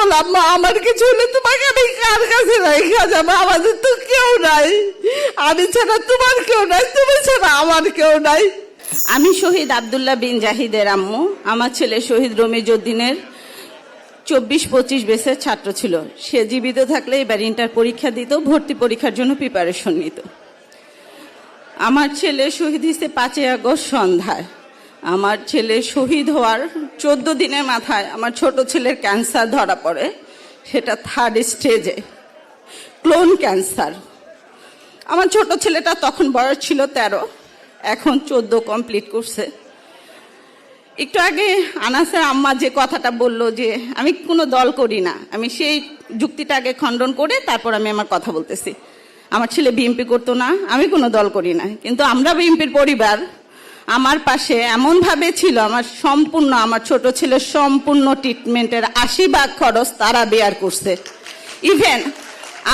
বললাম মা আমার কিছু হলে তোমাকে আমি কার কাছে রেখে যাবো, আমাদের তো কেউ নাই, আমি ছাড়া তোমার কেউ নাই, তুমি ছাড়া আমার কেউ নাই। আমি শহীদ আব্দুল্লাহ বিন জাহিদের আম্মু। আমার ছেলে শহীদ রমিজউদ্দিনের 24-25 বেসের ছাত্র ছিল। সে জীবিত থাকলে এবার ইন্টার পরীক্ষা দিত, ভর্তি পরীক্ষার জন্য প্রিপারেশন নিত। আমার ছেলে শহীদ হয়েছে 5 আগস্ট সন্ধ্যায়। আমার ছেলে শহীদ হওয়ার 14 দিনের মাথায় আমার ছোট ছেলের ক্যান্সার ধরা পড়ে, সেটা 3rd স্টেজে, ক্লোন ক্যান্সার। আমার ছোট ছেলেটা তখন বয়স ছিল 13, এখন 14 কমপ্লিট করছে। একটু আগে আনাসের আম্মা যে কথাটা বলল যে আমি কোনো দল করি না, আমি সেই যুক্তিটা আগে খণ্ডন করে তারপর আমি আমার কথা বলতেছি। আমার ছেলে বিএমপি করতো না, আমি কোনো দল করি না, কিন্তু আমরা বিএমপির পরিবার আমার পাশে এমনভাবে ছিল, আমার ছোট ছেলের সম্পূর্ণ ট্রিটমেন্টের 80% খরচ তারা বেয়ার করছে। ইভেন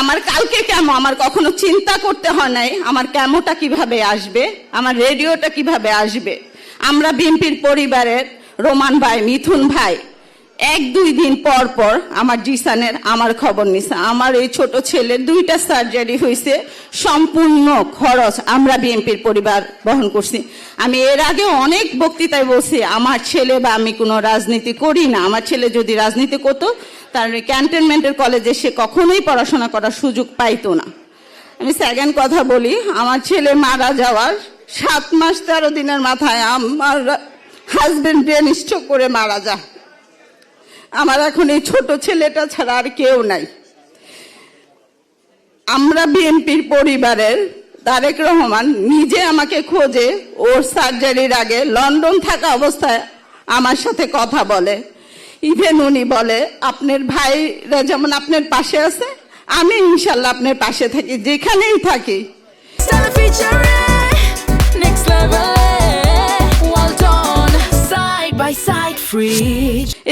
আমার কালকে কেমো আমার কখনো চিন্তা করতে হয় নাই আমার কেমোটা কিভাবে আসবে, আমার রেডিওটা কিভাবে আসবে। আমরা বিএমপির পরিবারের রোমান ভাই, মিথুন ভাই 1-2 দিন পর পর আমার জিসানের আমার খবর নিছে। আমার এই ছোট ছেলের 2টা সার্জারি হয়েছে, সম্পূর্ণ খরচ আমরা বিএমপির পরিবার বহন করছি। আমি এর আগে অনেক বক্তৃতায় বলছি আমার ছেলে বা আমি কোনো রাজনীতি করি না। আমার ছেলে যদি রাজনীতি করতো তাহলে ক্যান্টনমেন্টের কলেজে সে কখনোই পড়াশোনা করার সুযোগ পাইতো না। আমি সেকেন্ড কথা বলি, আমার ছেলে মারা যাওয়ার 7 মাস 13 দিনের মাথায় আমার হাজবেন্ড ব্রেন স্ট্রোক করে মারা যায়। আমার এখন এই ছোট ছেলেটা ছাড়া আর কেউ নাই। আমরা বিএনপির পরিবারের তারেক রহমান নিজে আমাকে খোঁজে, ওর সার্জারির আগে লন্ডন থাকা অবস্থায় আমার সাথে কথা বলে। ইভেন উনি বলে আপনার ভাইরা যেমন আপনার পাশে আছে, আমি ইনশাল্লাহ আপনার পাশে থাকি, যেখানেই থাকি।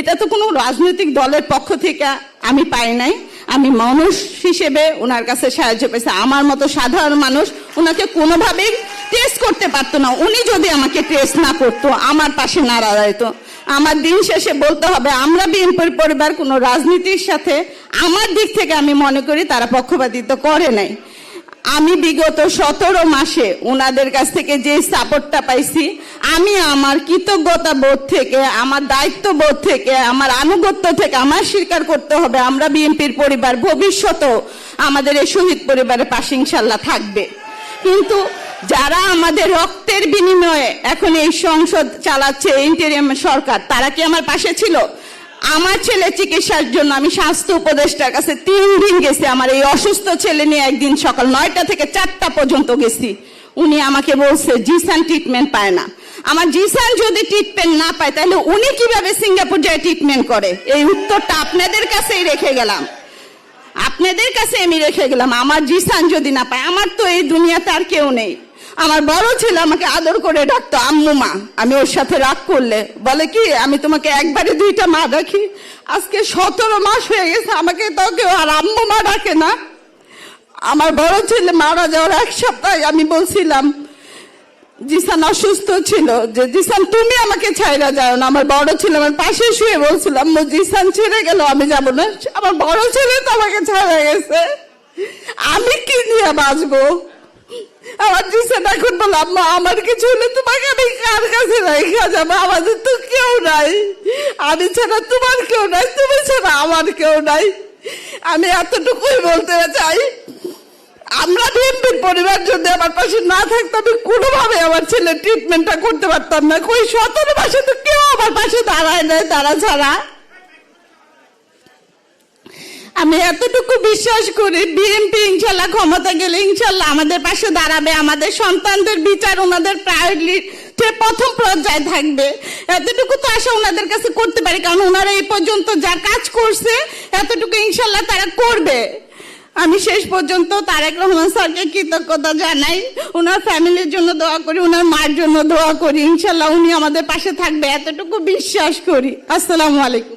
এটা তো কোনো রাজনৈতিক দলের পক্ষ থেকে আমি পাই নাই, আমি মানুষ হিসেবে ওনার কাছে সাহায্য পেয়েছি। আমার মতো সাধারণ মানুষ ওনাকে কোনোভাবেই টেস্ট করতে পারতো না। উনি যদি আমাকে টেস্ট না করতো, আমার পাশে না দাঁড়াইতো, আমার দিন শেষে বলতে হবে আমরা বিএনপির পরিবার কোনো রাজনীতির সাথে আমার দিক থেকে আমি মনে করি তারা পক্ষপাতিত্ব করে নাই। আমি বিগত 17 মাসে ওনাদের কাছ থেকে যে সাপোর্টটা পাইছি, আমি আমার কৃতজ্ঞতা বোধ থেকে, আমার দায়িত্ব বোধ থেকে, আমার আনুগত্য থেকে আমার স্বীকার করতে হবে আমরা বিএনপির পরিবার ভবিষ্যতেও আমাদের এই শহীদ পরিবারের পাশে ইনশাল্লাহ থাকবে। কিন্তু যারা আমাদের রক্তের বিনিময়ে এখন এই সংসদ চালাচ্ছে ইন্টারিম সরকার, তারা কি আমার পাশে ছিল? আমার ছেলে চিকিৎসার জন্য আমি স্বাস্থ্য উপদেষ্টার কাছে 3 দিন গেছি। আমার এই অসুস্থ ছেলে নিয়ে একদিন সকাল 9টা থেকে 4টা পর্যন্ত গেছি। উনি আমাকে বলছে জিসান ট্রিটমেন্ট পায় না। আমার জিসান যদি ট্রিটমেন্ট না পায় তাহলে উনি কিভাবে সিঙ্গাপুর যায় ট্রিটমেন্ট করে? এই উত্তরটা আপনাদের কাছেই রেখে গেলাম, আপনাদের কাছে আমি রেখে গেলাম। আমার জিসান যদি না পায়, আমার তো এই দুনিয়াতে আর কেউ নেই। আমার বড় ছেলে আমাকে আদর করে ডাকতো আম্মু মা। আমি ওর সাথে রাগ করলে বলে কি আমি তোমাকে একবারে 2টা মা ডাকি। আজকে 17 মাস হয়ে গেছে, আমাকে তো কেউ আর আম্মু মা ডাকে না। আমার বড় ছেলে মারা যাওয়ার 1 সপ্তাহ আমি বলছিলাম, জিসান অসুস্থ ছিল, যে জিসান তুমি আমাকে ছাইরা যাও না। আমার বড় ছেলে আমার পাশে শুয়ে বলছিলাম জিসান ছেড়ে গেল আমি যাব না। আমার বড় ছেলে তো আমাকে ছাড়া গেছে, আমি কি নিয়ে বাঁচবো? আমার জিসান এখন বললাম মা আমার কিছু হলে তোমাকে আমি কার কাছে রেখে যাবো, আমাদের তো কেউ নাই, আমি ছাড়া তোমার কেউ নাই, তুমি ছাড়া আমার কেউ নাই। আমি এতটুকুই বলতে চাই, আমরা বিএনপির পরিবার যদি আমার পাশে না থাকতো আমি কোনোভাবে আমার ছেলের ট্রিটমেন্টটা করতে পারতাম না। কই 17 মাসে তো কেউ আমার পাশে দাঁড়ায় নাই তারা ছাড়া। আমি এতটুকু বিশ্বাস করি বিএনপি ইনশাল্লাহ ক্ষমতা গেলে ইনশাল্লাহ আমাদের পাশে দাঁড়াবে, আমাদের সন্তানদের বিচার ওনাদের প্রায়োরিটি প্রথম পর্যায়ে থাকবে। এতটুকু তো আশা ওনাদের কাছে করতে পারি, কারণ ওনারা এই পর্যন্ত যা কাজ করছে এতটুকু ইনশাল্লাহ তারা করবে। আমি শেষ পর্যন্ত তারেক রহমান স্যারকে কৃতজ্ঞতা জানাই, ওনার ফ্যামিলির জন্য দোয়া করি, ওনার মার জন্য দোয়া করি, ইনশাল্লাহ উনি আমাদের পাশে থাকবে এতটুকু বিশ্বাস করি। আসসালামু আলাইকুম।